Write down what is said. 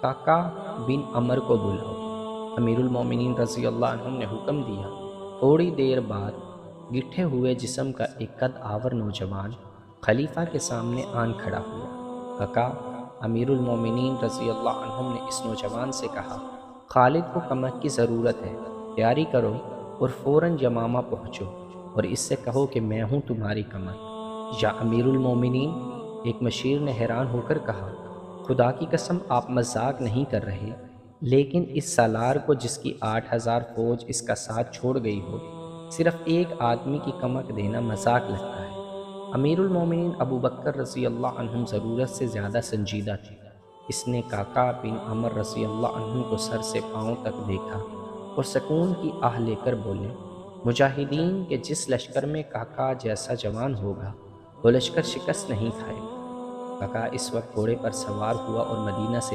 کاکا بن عمر کو بلاؤ۔ امیر المومنین رضی اللہ عنہ نے حکم دیا۔ تھوڑی دیر بعد گٹھے ہوئے جسم کا ایک قد آور نوجوان خلیفہ کے سامنے آن کھڑا ہوا۔ کاکا امیر المومنین رضی اللہ عنہ نے اس نوجوان سے کہا، خالد کو کمک کی ضرورت ہے، تیاری کرو اور فوراً یمامہ پہنچو اور اس سے کہو کہ میں ہوں تمہاری کمک۔ یا امیر المومنین، ایک مشیر نے حیران ہو کر کہا، خدا کی قسم آپ مذاق نہیں کر رہے، لیکن اس سالار کو جس کی 8,000 فوج اس کا ساتھ چھوڑ گئی ہو، صرف ایک آدمی کی کمک دینا مذاق لگتا ہے۔ امیر المومنین ابو بکر رضی اللہ عنہ ضرورت سے زیادہ سنجیدہ تھے۔ اس نے کاکا بن عمر رضی اللہ عنہ کو سر سے پاؤں تک دیکھا اور سکون کی آہ لے کر بولے، مجاہدین کے جس لشکر میں کاکا جیسا جوان ہوگا وہ لشکر شکست نہیں کھائے گا۔ کاکا اس وقت گھوڑے پر سوار ہوا اور مدینہ سے